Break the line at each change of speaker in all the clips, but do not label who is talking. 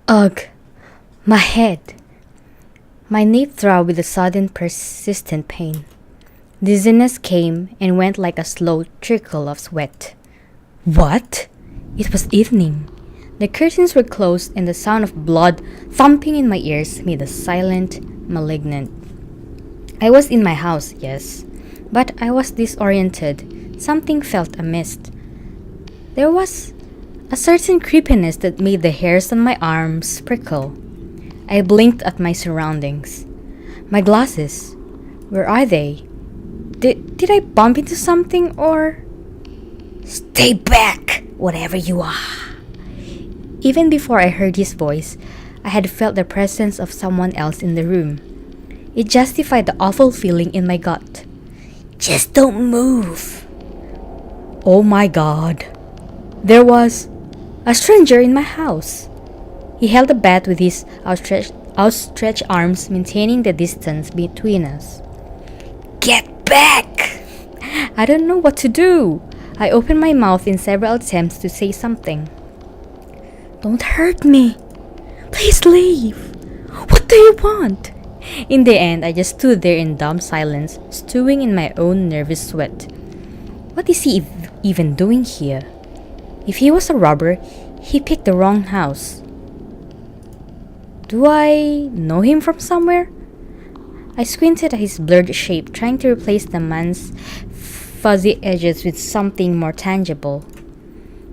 Ugh, my head. My neck throbbed with a sudden persistent pain. Dizziness came and went like a slow trickle of sweat. What? It was evening. The curtains were closed and the sound of blood thumping in my ears made a silent, malignant. I was in my house, yes, but I was disoriented. Something felt amiss. There was a certain creepiness that made the hairs on my arms prickle. I blinked at my surroundings. My glasses. Where are they? Did I bump into something or... Stay back, whatever you are. Even before I heard his voice, I had felt the presence of someone else in the room. It justified the awful feeling in my gut. Just don't move. Oh my god. There was a stranger in my house. He held a bat with his outstretched arms, maintaining the distance between us. Get back! I don't know what to do. I opened my mouth in several attempts to say something. Don't hurt me. Please leave. What do you want? In the end, I just stood there in dumb silence, stewing in my own nervous sweat. What is he even doing here? If he was a robber, he picked the wrong house. Do I know him from somewhere? I squinted at his blurred shape, trying to replace the man's fuzzy edges with something more tangible.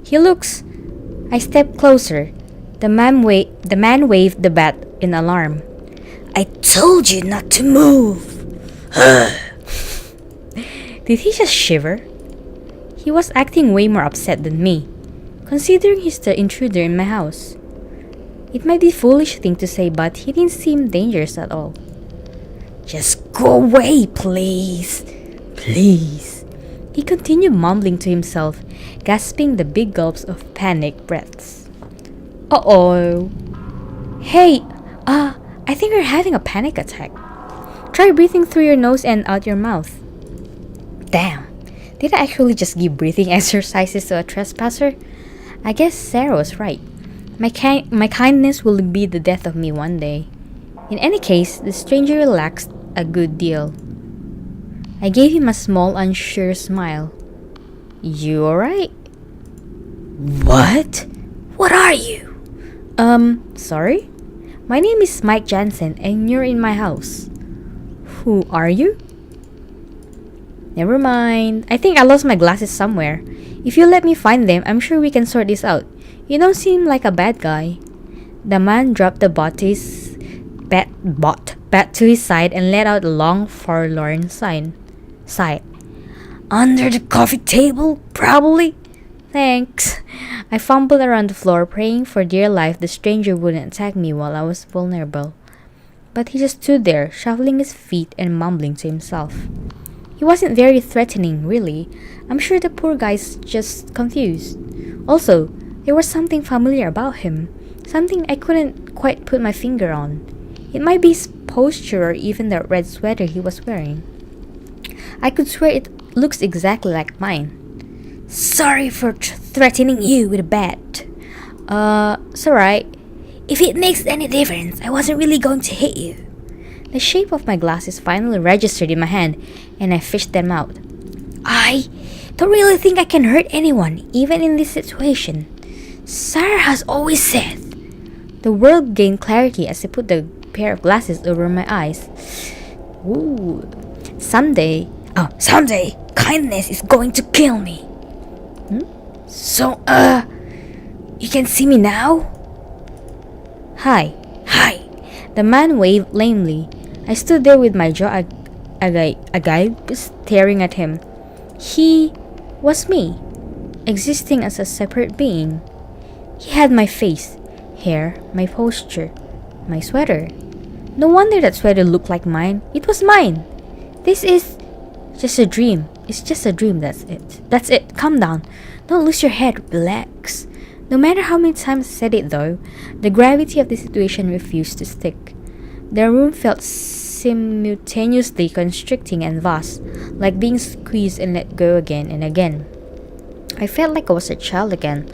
He looks... I stepped closer. The man waved the bat in alarm. I told you not to move. Did he just shiver? He was acting way more upset than me, considering he's the intruder in my house. It might be a foolish thing to say, but he didn't seem dangerous at all. Just go away, please. Please. He continued mumbling to himself, gasping the big gulps of panicked breaths. Uh-oh. Hey, I think you're having a panic attack. Try breathing through your nose and out your mouth. Damn. Did I actually just give breathing exercises to a trespasser? I guess Sarah was right. My kindness will be the death of me one day. In any case, the stranger relaxed a good deal. I gave him a small, unsure smile. You alright? What? What are you? Sorry? My name is Mike Jansen and you're in my house. Who are you? Never mind. I think I lost my glasses somewhere. If you let me find them, I'm sure we can sort this out. You don't seem like a bad guy. The man dropped the bat to his side and let out a long, forlorn sigh. Under the coffee table, probably. Thanks. I fumbled around the floor, praying for dear life the stranger wouldn't attack me while I was vulnerable. But he just stood there, shuffling his feet and mumbling to himself. He wasn't very threatening, really. I'm sure the poor guy's just confused. Also, there was something familiar about him, something I couldn't quite put my finger on. It might be his posture or even the red sweater he was wearing. I could swear it looks exactly like mine. Sorry for threatening you with a bat. It's alright. If it makes any difference, I wasn't really going to hit you. The shape of my glasses finally registered in my hand, and I fished them out. I don't really think I can hurt anyone, even in this situation. Sarah has always said. The world gained clarity as I put the pair of glasses over my eyes. Ooh. Someday, kindness is going to kill me. So, you can see me now? Hi. The man waved lamely. I stood there with my jaw agape, staring at him. He was me, existing as a separate being. He had my face, hair, my posture, my sweater. No wonder that sweater looked like mine. It was mine. This is just a dream. It's just a dream, that's it. Calm down. Don't lose your head. Relax. No matter how many times I said it though, the gravity of the situation refused to stick. The room felt simultaneously constricting and vast, like being squeezed and let go again and again. I felt like I was a child again,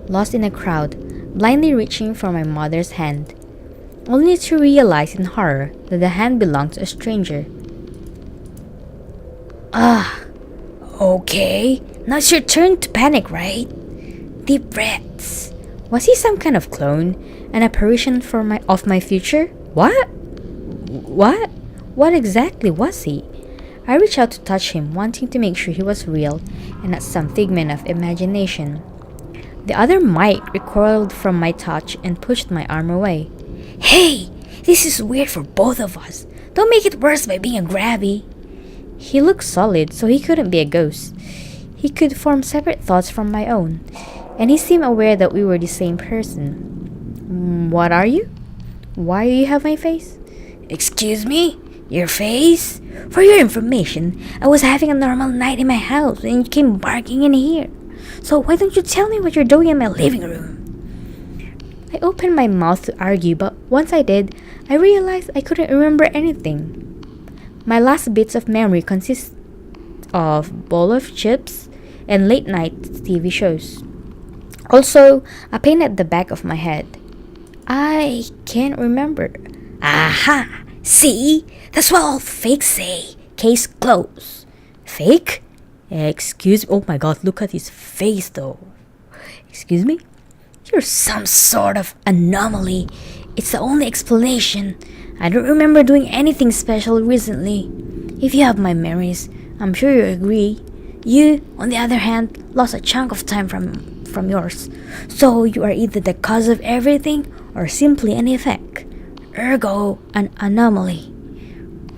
lost in a crowd, blindly reaching for my mother's hand, only to realize in horror that the hand belonged to a stranger. Ah, okay. Now it's your turn to panic, right? Deep breaths. Was he some kind of clone? An apparition of my future? What? What? What exactly was he? I reached out to touch him, wanting to make sure he was real and not some figment of imagination. The other mite recoiled from my touch and pushed my arm away. Hey! This is weird for both of us. Don't make it worse by being a grabby. He looked solid, so he couldn't be a ghost. He could form separate thoughts from my own, and he seemed aware that we were the same person. What are you? Why do you have my face? Excuse me? Your face? For your information, I was having a normal night in my house when you came barking in here. So why don't you tell me what you're doing in my living room? I opened my mouth to argue, but once I did, I realized I couldn't remember anything. My last bits of memory consist of bowl of chips and late night TV shows. Also, a pain at the back of my head. I can't remember. Aha! See? That's what all fakes say. Case closed. Fake? Excuse me. Oh my god, look at his face though. Excuse me? You're some sort of anomaly. It's the only explanation. I don't remember doing anything special recently. If you have my memories, I'm sure you agree. You, on the other hand, lost a chunk of time from yours. So you are either the cause of everything or simply an effect. Ergo, an anomaly.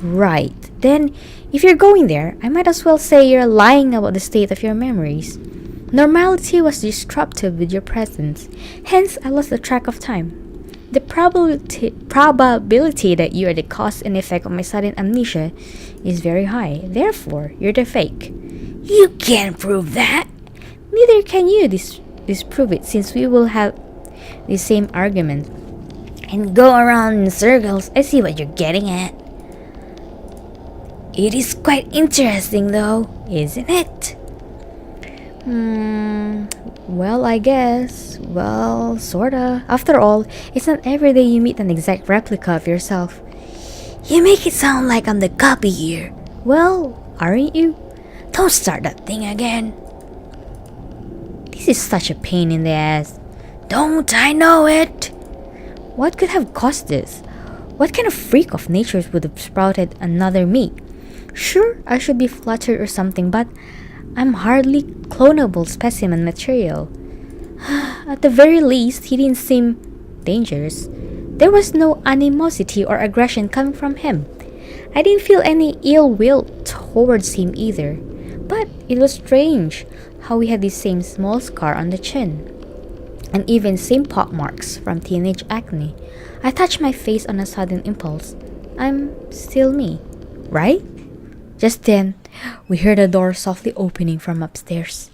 Right. Then, if you're going there, I might as well say you're lying about the state of your memories. Normality was disrupted with your presence. Hence, I lost the track of time. The probability that you are the cause and effect of my sudden amnesia is very high. Therefore, you're the fake. You can't prove that. Neither can you disprove it, since we will have the same argument and go around in circles. I see what you're getting at. It is quite interesting though, isn't it? Well, I guess. Well, sorta. After all, it's not every day you meet an exact replica of yourself. You make it sound like I'm the copy here. Well, aren't you? Don't start that thing again. This is such a pain in the ass. Don't I know it? What could have caused this? What kind of freak of nature would have sprouted another me? Sure, I should be flattered or something, but I'm hardly clonable specimen material. At the very least, he didn't seem dangerous. There was no animosity or aggression coming from him. I didn't feel any ill will towards him either. But it was strange how we had the same small scar on the chin, and even same pock marks from teenage acne. I touched my face on a sudden impulse. I'm still me, right? Just then, we heard a door softly opening from upstairs.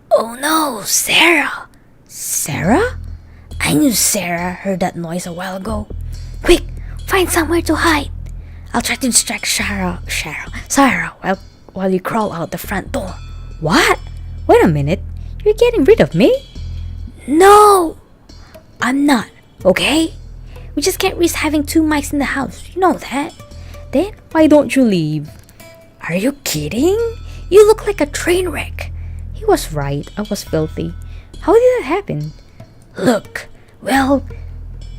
Oh no, Sarah! Sarah? I knew Sarah heard that noise a while ago. Quick, find somewhere to hide. I'll try to distract Sarah while you crawl out the front door. What? Wait a minute. You're getting rid of me? No! I'm not, okay? We just can't risk having two mice in the house. You know that. Then why don't you leave? Are you kidding? You look like a train wreck. He was right. I was filthy. How did that happen? Look, well,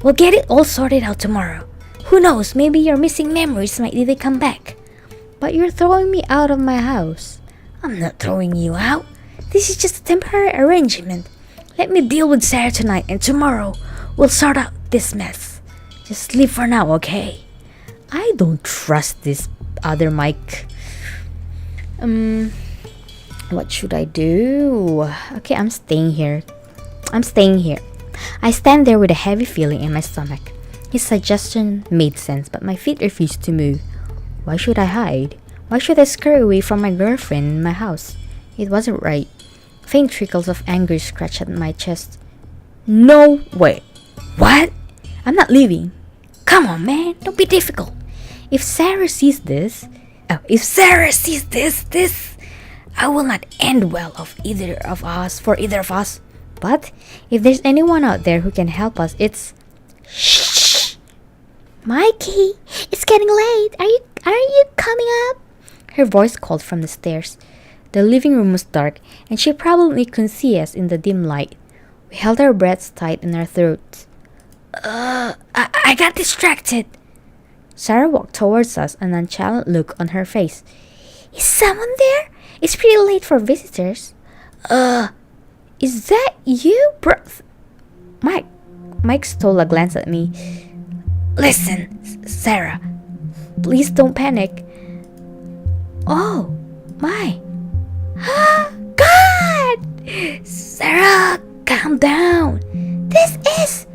we'll get it all sorted out tomorrow. Who knows, maybe your missing memories might either come back. But you're throwing me out of my house. I'm not throwing you out. This is just a temporary arrangement. Let me deal with Sarah tonight, and tomorrow we'll sort out this mess. Just leave for now, okay? I don't trust this other Mike. What should I do? Okay, I'm staying here. I stand there with a heavy feeling in my stomach. His suggestion made sense, but my feet refused to move. Why should I hide? Why should I scurry away from my girlfriend in my house? It wasn't right. Faint trickles of anger scratched at my chest. No way. What? I'm not leaving. Come on, man. Don't be difficult. If Sarah sees this, I will not end well for either of us. But if there's anyone out there who can help us, it's... Shh! Mikey, it's getting late. Are you coming up? Her voice called from the stairs. The living room was dark, and she probably couldn't see us in the dim light. We held our breaths tight in our throats. I got distracted. Sarah walked towards us, a nonchalant look on her face. Is someone there? It's pretty late for visitors. Is that you, bro? Mike stole a glance at me. Listen, Sarah, please don't panic. Oh, my. God! Sarah, calm down. This is...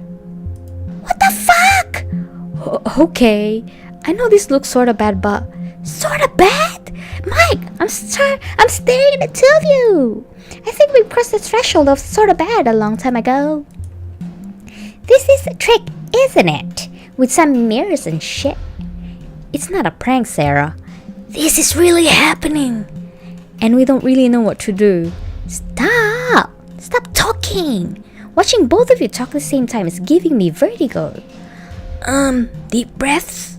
What the fuck? Okay, I know this looks sorta bad, but... Sorta bad? Mike, I'm staring at the two of you. I think we crossed the threshold of sorta bad a long time ago. This is a trick, isn't it? With some mirrors and shit. It's not a prank, Sarah. This is really happening. And we don't really know what to do. Stop talking. Watching both of you talk at the same time is giving me vertigo. Deep breaths.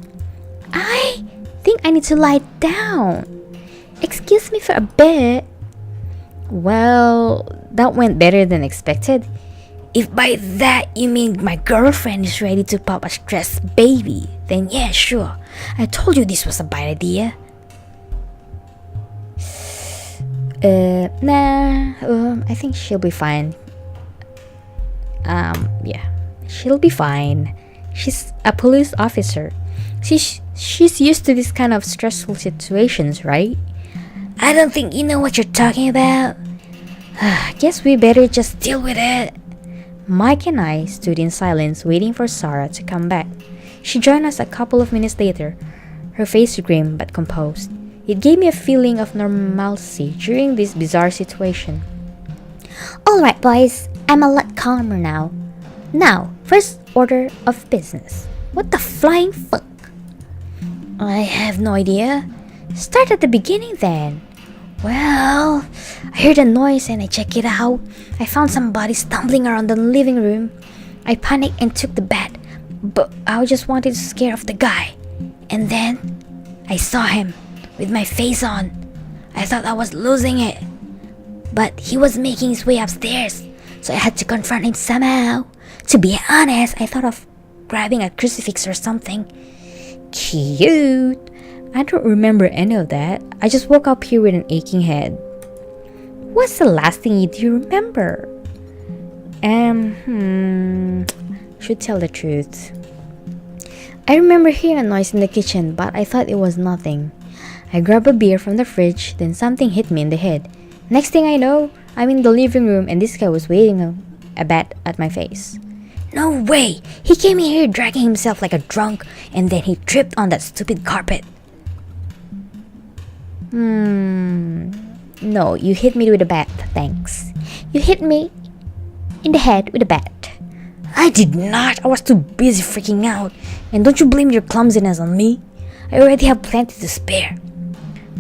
I think I need to lie down. Excuse me for a bit. Well, that went better than expected. If by that you mean my girlfriend is ready to pop a stress baby, then yeah, sure. I told you this was a bad idea. I think she'll be fine. Yeah, she'll be fine. She's a police officer. She's used to this kind of stressful situations, right? I don't think you know what you're talking about. Guess we better just deal with it. Mike and I stood in silence, waiting for Sarah to come back. She joined us a couple of minutes later, her face grim but composed. It gave me a feeling of normalcy during this bizarre situation. Alright, boys, I'm a lot calmer now. Now, first order of business. What the flying fuck? I have no idea. Start at the beginning then. Well, I heard a noise and I checked it out. I found somebody stumbling around the living room. I panicked and took the bat, but I just wanted to scare off the guy. And then, I saw him, with my face on. I thought I was losing it. But he was making his way upstairs, so I had to confront him somehow. To be honest, I thought of grabbing a crucifix or something. Cute! I don't remember any of that. I just woke up here with an aching head. What's the last thing you do remember? Should tell the truth. I remember hearing a noise in the kitchen, but I thought it was nothing. I grabbed a beer from the fridge, then something hit me in the head. Next thing I know, I'm in the living room and this guy was waving a bat at my face. No way! He came in here dragging himself like a drunk and then he tripped on that stupid carpet. No, you hit me with a bat, thanks. You hit me in the head with a bat. I did not. I was too busy freaking out. And don't you blame your clumsiness on me. I already have plenty to spare.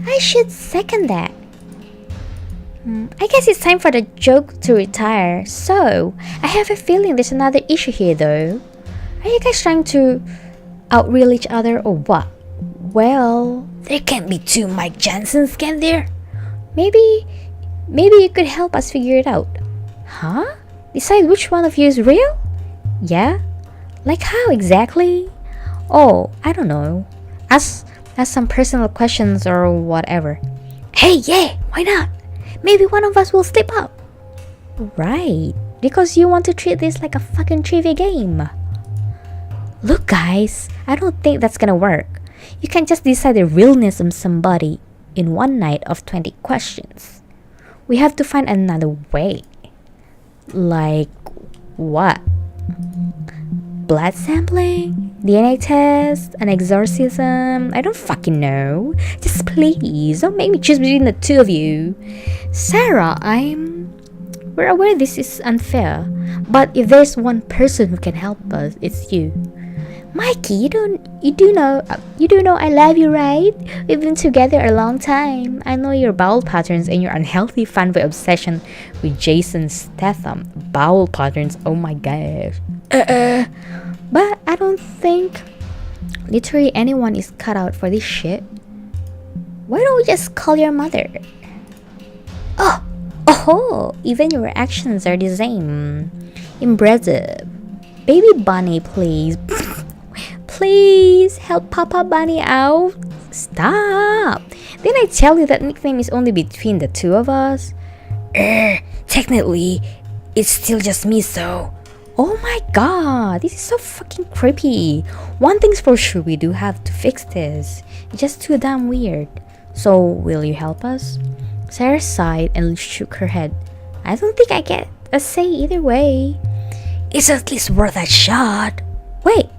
I should second that. I guess it's time for the joke to retire. So, I have a feeling there's another issue here though. Are you guys trying to outreel each other or what? Well, there can't be two Mike Jansons, can there? Maybe you could help us figure it out. Huh? Decide which one of you is real? Yeah? Like how exactly? Oh, I don't know. Ask some personal questions or whatever. Hey, yeah, why not? Maybe one of us will slip up. Right, because you want to treat this like a fucking trivia game. Look guys, I don't think that's gonna work. You can't just decide the realness of somebody in one night of 20 questions. We have to find another way. Like what? Blood sampling? DNA test? An exorcism? I don't fucking know. Just please, don't make me choose between the two of you. Sarah, we're aware this is unfair, but if there's one person who can help us, it's you. Mikey, you do know I love you, right? We've been together a long time. I know your bowel patterns and your unhealthy fanboy obsession with Jason Statham. Bowel patterns, oh my gosh. But I don't think literally anyone is cut out for this shit. Why don't we just call your mother? Oh, even your actions are the same. Impressive. Baby Bunny, please. Please help Papa Bunny out. Stop. Didn't I tell you that nickname is only between the two of us? Technically, it's still just me, so. Oh my god, this is so fucking creepy. One thing's for sure, we do have to fix this. It's just too damn weird. So, will you help us? Sarah sighed and shook her head. I don't think I get a say either way. It's at least worth a shot. Wait,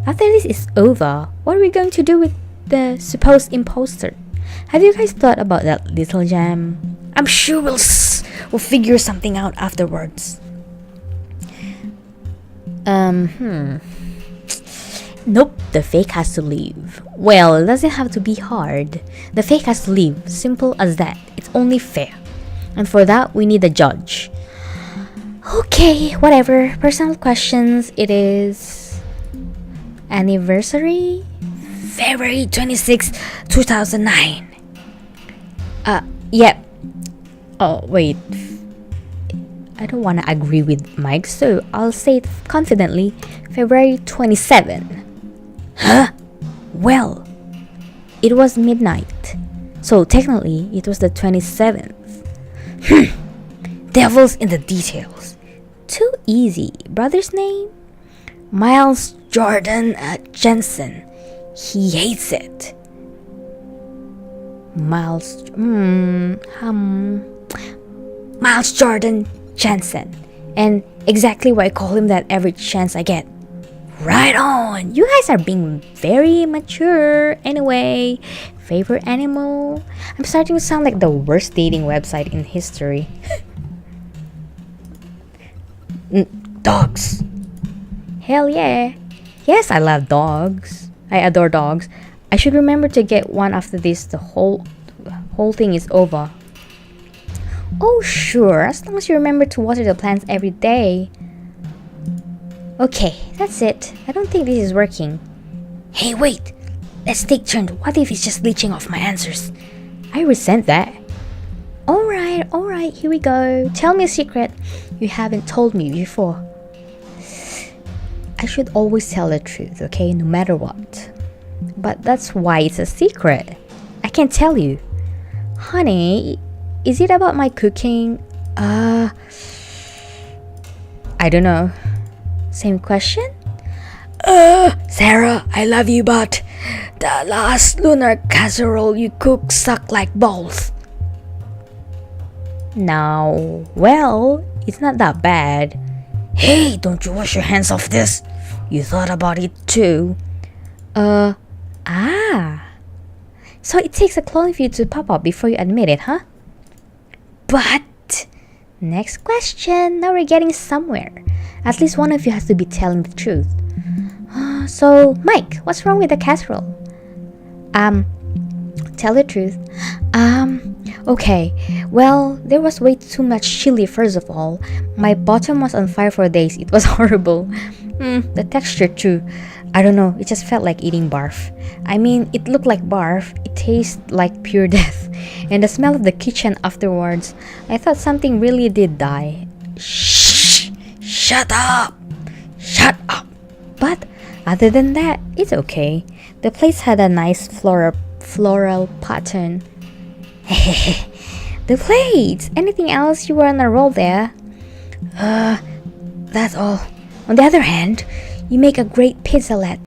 after this is over, what are we going to do with the supposed imposter? Have you guys thought about that little gem? I'm sure we'll figure something out afterwards. Nope, the fake has to leave. Well, it doesn't have to be hard. The fake has to leave. Simple as that. It's only fair. And for that, we need a judge. Okay, whatever. Personal questions. It is anniversary? February 26, 2009. Yep. Oh, wait. I don't want to agree with Mike, so I'll say it confidently. February 27. Huh? Well, it was midnight. So technically, it was the 27th. Devil's in the details. Too easy. Brother's name? Miles Jordan Jensen. He hates it. Miles Jordan Jensen. And exactly why I call him that every chance I get. Right on! You guys are being very mature. Anyway, favorite animal? I'm starting to sound like the worst dating website in history. Dogs. Hell yeah. Yes, I love dogs. I adore dogs. I should remember to get one after this. The whole thing is over. Oh sure, as long as you remember to water the plants every day. Okay, that's it. I don't think this is working. Hey, wait. Let's take turns. What if he's just leeching off my answers? I resent that. Alright, here we go. Tell me a secret you haven't told me before. I should always tell the truth, okay? No matter what. But that's why it's a secret. I can't tell you. Honey, is it about my cooking? I don't know. Same question? Sarah, I love you, but the last lunar casserole you cooked sucked like balls. Now, well, it's not that bad. Hey, don't you wash your hands off this? You thought about it too. So it takes a clone of you to pop up before you admit it, huh? But, next question. Now we're getting somewhere. At least one of you has to be telling the truth. So, Mike, what's wrong with the casserole? Tell the truth. Okay. Well, there was way too much chili first of all. My bottom was on fire for days. It was horrible. The texture too. I don't know, it just felt like eating barf. I mean, it looked like barf. It tasted like pure death. And the smell of the kitchen afterwards, I thought something really did die. Shh! Shut up! Shut up! But other than that, it's okay. The place had a nice floral pattern. The plates! Anything else? You were on a roll there. That's all. On the other hand, you make a great pizza salad.